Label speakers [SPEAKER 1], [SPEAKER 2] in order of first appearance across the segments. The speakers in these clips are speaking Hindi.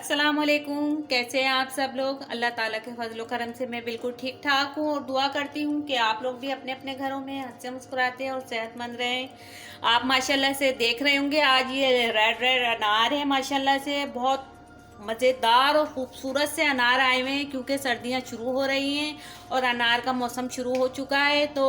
[SPEAKER 1] अस्सलाम वालेकुम। कैसे हैं आप सब लोग? अल्लाह ताला के फजलो करम से मैं बिल्कुल ठीक ठाक हूँ और दुआ करती हूँ कि आप लोग भी अपने अपने घरों में हंसते मुस्कुराते और सेहतमंद रहें। आप माशाल्लाह से देख रहे होंगे आज ये रेड रेड अनार है, माशाल्लाह से बहुत मज़ेदार और खूबसूरत से अनार आए हुए हैं क्योंकि सर्दियां शुरू हो रही हैं और अनार का मौसम शुरू हो चुका है। तो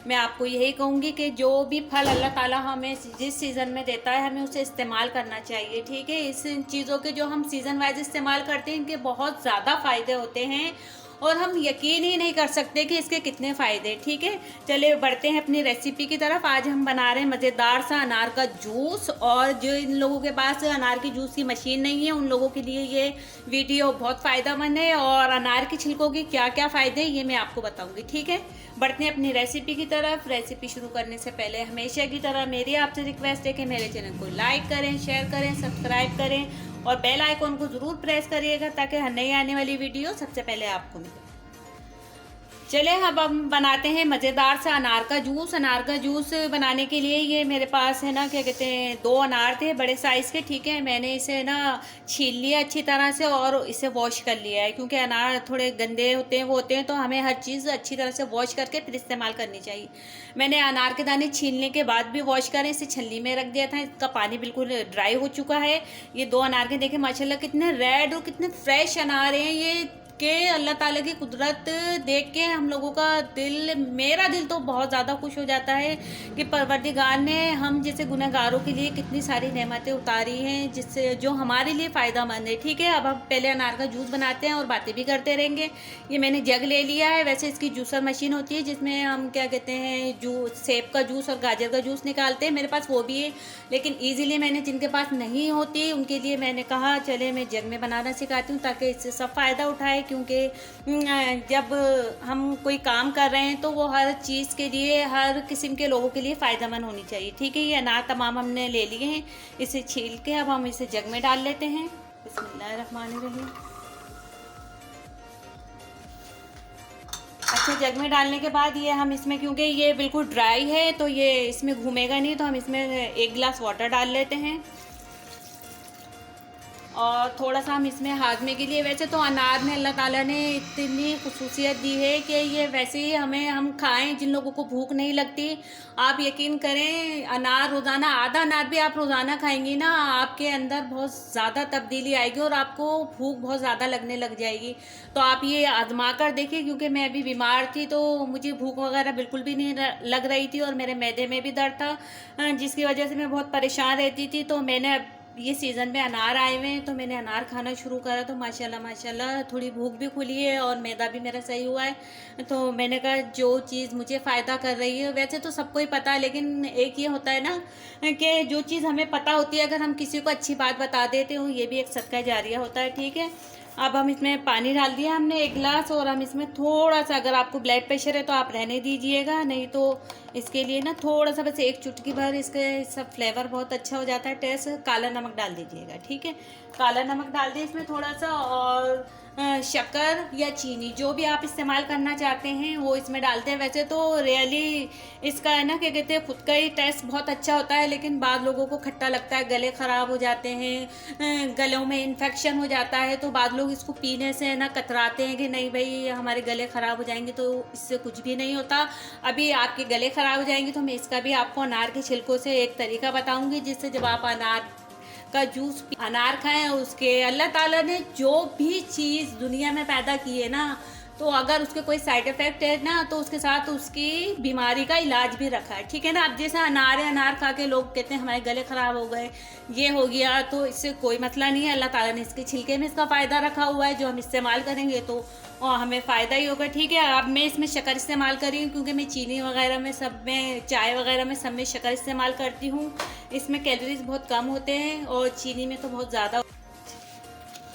[SPEAKER 1] मैं आपको यही कहूँगी कि जो भी फल अल्लाह ताला हमें जिस सीज़न में देता है हमें उसे इस्तेमाल करना चाहिए, ठीक है। इस चीज़ों के जो हम सीज़न वाइज इस्तेमाल करते हैं इनके बहुत ज़्यादा फ़ायदे होते हैं और हम यकीन ही नहीं कर सकते कि इसके कितने फ़ायदे, ठीक है। चलिए बढ़ते हैं अपनी रेसिपी की तरफ। आज हम बना रहे हैं मज़ेदार सा अनार का जूस, और जो इन लोगों के पास अनार की जूस की मशीन नहीं है उन लोगों के लिए ये वीडियो बहुत फ़ायदेमंद है। और अनार की छिलकों के क्या क्या फ़ायदे ये मैं आपको बताऊंगी, ठीक है। बढ़ते हैं अपनी रेसिपी की तरफ। रेसिपी शुरू करने से पहले हमेशा की तरह मेरी आपसे रिक्वेस्ट है कि मेरे चैनल को लाइक करें, शेयर करें, सब्सक्राइब करें और बेल आइकॉन को ज़रूर प्रेस करिएगा ताकि हर नई आने वाली वीडियो सबसे पहले आपको मिले। चले अब हम बनाते हैं मज़ेदार सा अनार का जूस। अनार का जूस बनाने के लिए ये मेरे पास है ना, क्या कहते हैं, 2 अनार थे बड़े साइज़ के, ठीक है। मैंने इसे ना छील लिया अच्छी तरह से और इसे वॉश कर लिया है क्योंकि अनार थोड़े गंदे होते हैं, वो होते हैं, तो हमें हर चीज़ अच्छी तरह से वॉश करके फिर इस्तेमाल करनी चाहिए। मैंने अनार के दाने छीलने के बाद भी वॉश करें, इसे छलनी में रख दिया था, इसका पानी बिल्कुल ड्राई हो चुका है। ये 2 अनार के देखें माशाल्लाह कितने रेड और कितने फ्रेश अनार हैं ये, के अल्लाह ताला की कुदरत देख के हम लोगों का दिल, मेरा दिल तो बहुत ज़्यादा खुश हो जाता है कि परवरदिगार ने हम जैसे गुनहगारों के लिए कितनी सारी नेमतें उतारी हैं जिससे जो हमारे लिए फ़ायदेमंद है, ठीक है। अब हम पहले अनार का जूस बनाते हैं और बातें भी करते रहेंगे। ये मैंने जग ले लिया है, वैसे इसकी जूसर मशीन होती है जिसमें हम क्या कहते हैं सेब का जूस और गाजर का जूस निकालते हैं, मेरे पास वो भी है। लेकिन ईज़िली मैंने जिनके पास नहीं होती उनके लिए मैंने कहा चले मैं जग में बनाना सिखाती हूँ ताकि इससे सब फ़ायदा उठाए, क्योंकि जब हम कोई काम कर रहे हैं तो वो हर चीज़ के लिए, हर किस्म के लोगों के लिए फ़ायदेमंद होनी चाहिए, ठीक है। ये अनार तमाम हमने ले लिए हैं, इसे छील के अब हम इसे जग में डाल लेते हैं। बिस्मिल्लाहिर्रहमानिर्रहीम। अच्छा, जग में डालने के बाद ये हम इसमें, क्योंकि ये बिल्कुल ड्राई है तो ये इसमें घूमेगा नहीं, तो हम इसमें 1 गिलास वाटर डाल लेते हैं और थोड़ा सा हम इसमें हाजमे के लिए, वैसे तो अनार में अल्लाह ताला ने इतनी खुसूसियत दी है कि ये वैसे ही हमें हम खाएं, जिन लोगों को भूख नहीं लगती, आप यकीन करें अनार रोज़ाना, आधा अनार भी आप रोज़ाना खाएंगी ना, आपके अंदर बहुत ज़्यादा तब्दीली आएगी और आपको भूख बहुत ज़्यादा लगने लग जाएगी। तो आप ये आजमा कर देखिए, क्योंकि मैं अभी बीमार थी तो मुझे भूख वगैरह बिल्कुल भी नहीं लग रही थी और मेरे मैदे में भी दर्द था जिसकी वजह से मैं बहुत परेशान रहती थी। तो मैंने ये सीज़न में अनार आए हुए हैं तो मैंने अनार खाना शुरू करा, तो माशाल्लाह माशाल्लाह थोड़ी भूख भी खुली है और मैदा भी मेरा सही हुआ है। तो मैंने कहा जो चीज़ मुझे फ़ायदा कर रही है, वैसे तो सबको ही पता है, लेकिन एक ये होता है ना कि जो चीज़ हमें पता होती है अगर हम किसी को अच्छी बात बता देते हो, ये भी एक सदका जारिया होता है, ठीक है। अब हम इसमें पानी डाल दिया हमने 1 गिलास, और हम इसमें थोड़ा सा, अगर आपको ब्लड प्रेशर है तो आप रहने दीजिएगा, नहीं तो इसके लिए ना थोड़ा सा, बस 1 चुटकी भर, इसके सब फ्लेवर बहुत अच्छा हो जाता है, टेस्ट, काला नमक डाल दीजिएगा, ठीक है। काला नमक डाल दिए इसमें थोड़ा सा, और शक्कर या चीनी जो भी आप इस्तेमाल करना चाहते हैं वो इसमें डालते हैं। वैसे तो रियली इसका है ना, क्या कहते हैं, खुद का ही टेस्ट बहुत अच्छा होता है, लेकिन बाद लोगों को खट्टा लगता है, गले ख़राब हो जाते हैं, गलों में इन्फेक्शन हो जाता है, तो बाद लोग इसको पीने से ना कतराते हैं कि नहीं भाई हमारे गले ख़राब हो जाएंगे, तो इससे कुछ भी नहीं होता। अभी आपके गले ख़राब हो जाएंगे तो मैं इसका भी आपको अनार के छिलकों से एक तरीका बताऊँगी जिससे जब आप अनार का जूस, अनार खाएं, उसके अल्लाह ताला ने जो भी चीज़ दुनिया में पैदा की है ना, तो अगर उसके कोई साइड इफ़ेक्ट है ना तो उसके साथ उसकी बीमारी का इलाज भी रखा है, ठीक है ना। अब जैसे अनार है, अनार खा के लोग कहते हैं हमारे गले ख़राब हो गए, ये हो गया, तो इससे कोई मसला नहीं है। अल्लाह ताला ने इसके छिलके में इसका फ़ायदा रखा हुआ है, जो हम इस्तेमाल करेंगे तो और हमें फ़ायदा ही होगा, ठीक है। अब मैं इसमें शक्कर इस्तेमाल कर रही हूँ क्योंकि मैं चीनी वगैरह में, सब में, चाय वगैरह में सब में शक्कर इस्तेमाल करती हूँ। इसमें कैलोरीज बहुत कम होते हैं और चीनी में तो बहुत ज़्यादा।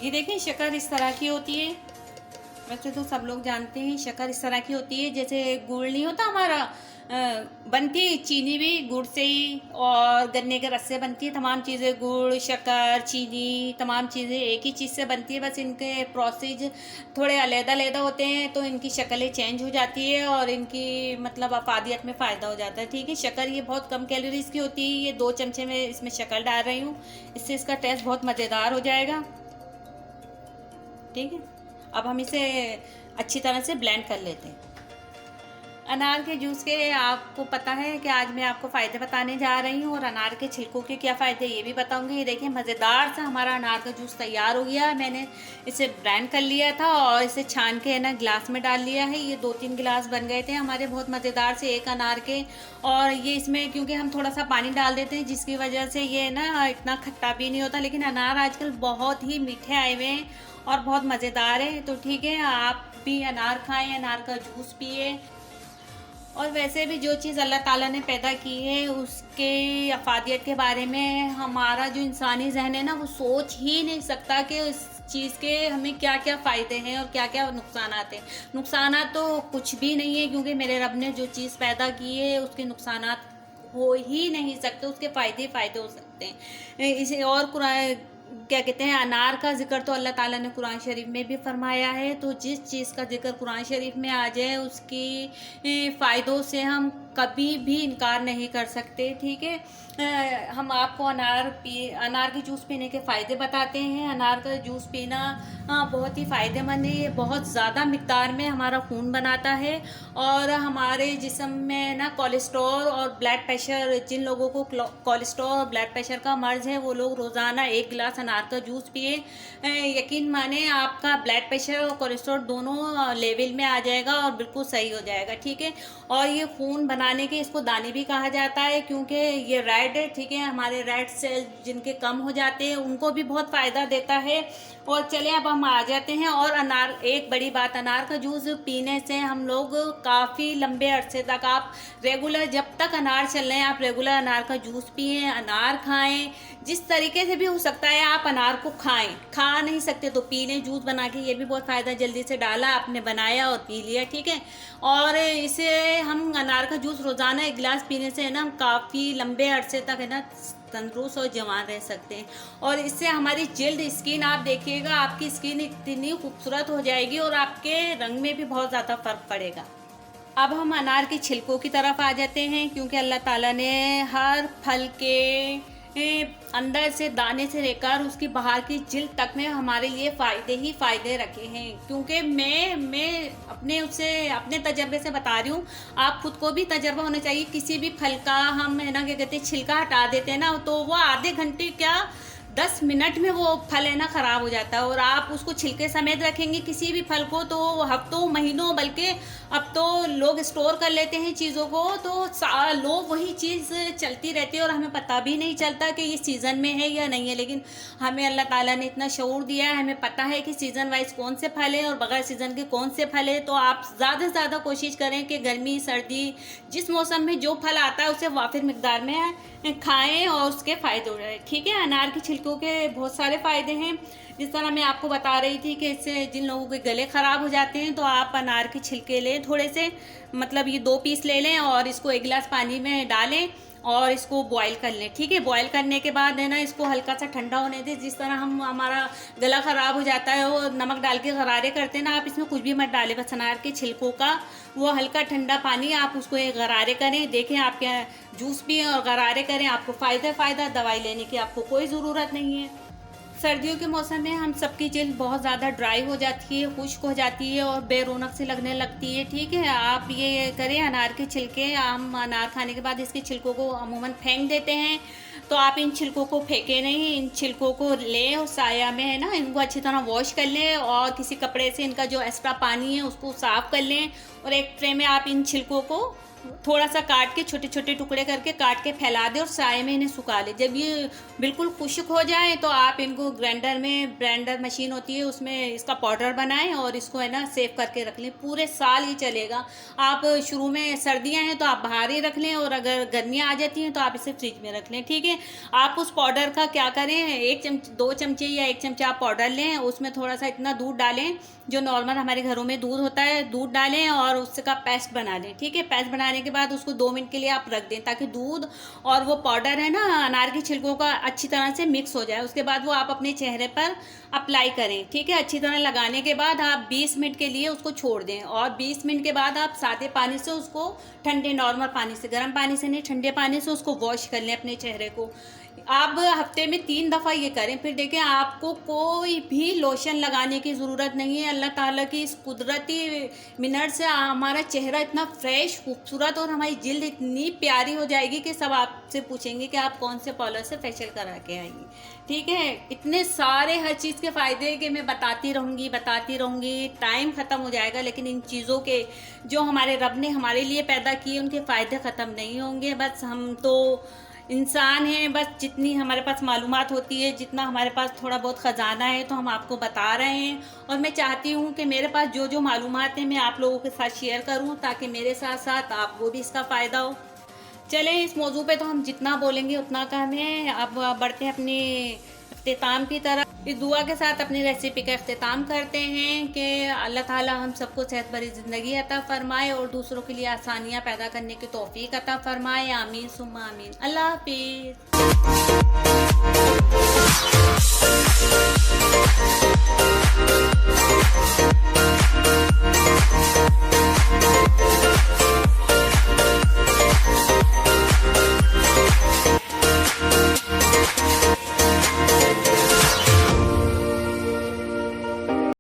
[SPEAKER 1] ये देखें शक्कर इस तरह की होती है, वैसे तो सब लोग जानते हैं शक्कर इस तरह की होती है, जैसे गुड़ नहीं होता हमारा, बनती चीनी भी गुड़ से ही और गन्ने के रस से बनती है, तमाम चीज़ें, गुड़, शक्कर, चीनी, तमाम चीज़ें एक ही चीज़ से बनती है, बस इनके प्रोसेस थोड़े अलग-अलग होते हैं तो इनकी शक्लें चेंज हो जाती है और इनकी मतलब अफादियत में फ़ायदा हो जाता है, ठीक है। शक्कर ये बहुत कम कैलोरीज़ की होती है, ये 2 चमचे में इसमें शक्कर डाल रही हूँ, इससे इसका टेस्ट बहुत मज़ेदार हो जाएगा। ठीक है, अब हम इसे अच्छी तरह से ब्लेंड कर लेते हैं। अनार के जूस के आपको पता है कि आज मैं आपको फ़ायदे बताने जा रही हूँ और अनार के छिलकों के क्या फ़ायदे ये भी बताऊँगी। ये देखिए मज़ेदार सा हमारा अनार का जूस तैयार हो गया है। मैंने इसे ब्लेंड कर लिया था और इसे छान के है ना गिलास में डाल लिया है। ये 2-3 गिलास बन गए थे हमारे बहुत मज़ेदार से एक अनार के। और ये इसमें क्योंकि हम थोड़ा सा पानी डाल देते हैं जिसकी वजह से ये ना इतना खट्टा भी नहीं होता, लेकिन अनार आजकल बहुत ही मीठे आए हुए हैं और बहुत मज़ेदार है। तो ठीक है, आप भी अनार खाएँ, अनार का जूस पिए। और वैसे भी जो चीज़ अल्लाह ताला ने पैदा की है उसके अफादियत के बारे में हमारा जो इंसानी ज़हन है ना वो सोच ही नहीं सकता कि उस चीज़ के हमें क्या क्या फ़ायदे हैं और क्या क्या नुकसानात हैं। नुकसानात तो कुछ भी नहीं है, क्योंकि मेरे रब ने जो चीज़ पैदा की है उसके नुकसानात हो ही नहीं सकते, उसके फ़ायदे ही फ़ायदे हो सकते हैं। इसे और कुरान क्या कहते हैं, अनार का ज़िक्र तो अल्लाह ताला ने कुरान शरीफ में भी फरमाया है। तो जिस चीज़ का ज़िक्र कुरान शरीफ में आ जाए उसकी फ़ायदों से हम कभी भी इनकार नहीं कर सकते। ठीक है, हम आपको अनार के जूस पीने के फ़ायदे बताते हैं। अनार का जूस पीना बहुत ही फ़ायदेमंद है। ये बहुत ज़्यादा मिक़दार में हमारा खून बनाता है और हमारे जिस्म में ना कोलेस्ट्रॉल और ब्लड प्रेशर, जिन लोगों को कोलेस्ट्रॉल और ब्लड प्रेशर का मर्ज़ है वो लोग रोज़ाना 1 गिलास अनार का जूस पिए। यकीन माने आपका ब्लड प्रेशर और कोलेस्ट्रॉल दोनों लेवल में आ जाएगा और बिल्कुल सही हो जाएगा। ठीक है, और ये खून बनाने के इसको दाने भी कहा जाता है, क्योंकि ये रेड है, ठीक है, हमारे रेड सेल जिनके कम हो जाते हैं उनको भी बहुत फ़ायदा देता है। और चलिए अब हम आ जाते हैं। और अनार, एक बड़ी बात, अनार का जूस पीने से हम लोग काफ़ी लंबे अरसे तक, आप रेगुलर जब तक अनार चल रहे हैं आप रेगुलर अनार का जूस पिए, अनार खाएं। जिस तरीके से भी हो सकता है आप अनार को खाएं, खा नहीं सकते तो पी लें जूस बना के, ये भी बहुत फ़ायदा। जल्दी से डाला आपने, बनाया और पी लिया। ठीक है, और इसे हम अनार का जूस रोज़ाना 1 गिलास पीने से है ना हम काफ़ी लंबे अरसे तक है ना तंदुरुस्त और जवान रह सकते हैं। और इससे हमारी जिल्द, स्किन, आप देखिएगा आपकी स्किन इतनी खूबसूरत हो जाएगी और आपके रंग में भी बहुत ज़्यादा फ़र्क पड़ेगा। अब हम अनार के छिलकों की तरफ आ जाते हैं, क्योंकि अल्लाह ताला ने हर फल के अंदर से, दाने से लेकर उसकी बाहर की जिल्द तक में हमारे लिए फ़ायदे ही फ़ायदे रखे हैं। क्योंकि मैं अपने तजर्बे से बता रही हूँ, आप खुद को भी तजर्बा होना चाहिए। किसी भी फल का हम है ना क्या कहते हैं छिलका हटा देते हैं ना तो वो आधे घंटे क्या 10 मिनट में वो फल है ना ख़राब हो जाता है। और आप उसको छिलके समेत रखेंगे किसी भी फल को तो हफ्तों, महीनों, बल्कि अब तो लोग स्टोर कर लेते हैं चीज़ों को, तो लोग वही चीज़ चलती रहती है और हमें पता भी नहीं चलता कि ये सीज़न में है या नहीं है। लेकिन हमें अल्लाह ताला ने इतना शऊर दिया है, हमें पता है कि सीज़न वाइज कौन से फल है और बगैर सीज़न के कौन से फल है। तो आप ज़्यादा से ज़्यादा कोशिश करें कि गर्मी, सर्दी, जिस मौसम में जो फल आता है उसे वाफिर मिकदार में खाएं और उसके फ़ायदे उठाएं। ठीक है, अनार के छिलकों के बहुत सारे फ़ायदे हैं। जिस तरह मैं आपको बता रही थी कि इससे जिन लोगों के गले ख़राब हो जाते हैं तो आप अनार के छिलके लें थोड़े से, मतलब ये 2 पीस ले लें और इसको 1 गिलास पानी में डालें और इसको बॉईल कर लें। ठीक है, बॉईल करने के बाद है ना इसको हल्का सा ठंडा होने दें। जिस तरह हमारा गला ख़राब हो जाता है और नमक डाल के गरारे करते हैं ना, आप इसमें कुछ भी मत डालें, बस अनार के छिलकों का वो हल्का ठंडा पानी आप उसको एक गरारे करें। देखें आपके जूस पिएँ और गरारे करें, आपको फ़ायदा, दवाई लेने की आपको कोई ज़रूरत नहीं है। सर्दियों के मौसम में हम सबकी जिल्द बहुत ज़्यादा ड्राई हो जाती है, खुश्क हो जाती है और बेरौनक से लगने लगती है। ठीक है, आप ये करें, अनार के छिलके, हम अनार खाने के बाद इसके छिलकों को अमूमन फेंक देते हैं, तो आप इन छिलकों को फेंकें नहीं, इन छिलकों को लें और साया में है ना इनको अच्छी तरह वॉश कर लें और किसी कपड़े से इनका जो एक्स्ट्रा पानी है उसको साफ़ कर लें। और एक ट्रे में आप इन छिलकों को थोड़ा सा काट के, छोटे छोटे टुकड़े करके काट के फैला दें और साए में इन्हें सुखा लें। जब ये बिल्कुल खुश्क हो जाए तो आप इनको ब्लेंडर मशीन होती है उसमें इसका पाउडर बनाएं और इसको है ना सेव करके रख लें। पूरे साल ये चलेगा। आप शुरू में सर्दियां हैं तो आप बाहर ही रख लें और अगर गर्मियां आ जाती हैं तो आप इसे फ्रिज में रख लें। ठीक है, आप उस पाउडर का क्या करें, 2 चमचे या 1 चमचा आप पाउडर लें, उसमें थोड़ा सा इतना दूध डालें जो नॉर्मल हमारे घरों में दूध होता है, दूध डालें और उसका पेस्ट बना लें। ठीक है, पेस्ट बनाने के बाद उसको 2 मिनट के लिए आप रख दें ताकि दूध और वो पाउडर है ना अनार के छिलकों का अच्छी तरह से मिक्स हो जाए। उसके बाद वो आप अपने चेहरे पर अप्लाई करें। ठीक है, अच्छी तरह लगाने के बाद आप 20 मिनट के लिए उसको छोड़ दें और 20 मिनट के बाद आप सादे पानी से उसको, ठंडे नॉर्मल पानी से, गर्म पानी से नहीं, ठंडे पानी से उसको वॉश कर लें अपने चेहरे को। आप हफ्ते में 3 दफ़ा ये करें, फिर देखें आपको कोई भी लोशन लगाने की ज़रूरत नहीं है। अल्लाह ताला की इस कुदरती मिनट से हमारा चेहरा इतना फ्रेश, खूबसूरत और हमारी जिल्द इतनी प्यारी हो जाएगी कि सब आपसे पूछेंगे कि आप कौन से पार्लर से फेशियल करा के आई। ठीक है, इतने सारे हर चीज़ के फ़ायदे कि मैं बताती रहूँगी, टाइम ख़त्म हो जाएगा, लेकिन इन चीज़ों के जो हमारे रब ने हमारे लिए पैदा किए उनके फ़ायदे ख़त्म नहीं होंगे। बस हम तो इंसान हैं, बस जितनी हमारे पास मालूमात होती है, जितना हमारे पास थोड़ा बहुत ख़जाना है, तो हम आपको बता रहे हैं। और मैं चाहती हूँ कि मेरे पास जो जो मालूमात हैं मैं आप लोगों के साथ शेयर करूँ, ताकि मेरे साथ साथ आपको भी इसका फ़ायदा हो। चलें, इस मौजू पे तो हम जितना बोलेंगे उतना कम है। अब बढ़ते हैं अपने इख्तिताम की तरफ। इस दुआ के साथ अपनी रेसिपी का इख्तिताम करते हैं कि अल्लाह ताला हम सबको सेहत भरी ज़िंदगी अता फ़रमाए और दूसरों के लिए आसानियाँ पैदा करने की तौफ़ीक अता फ़रमाए। आमीन सुम्मा आमीन। अल्लाह हाफ़िज़।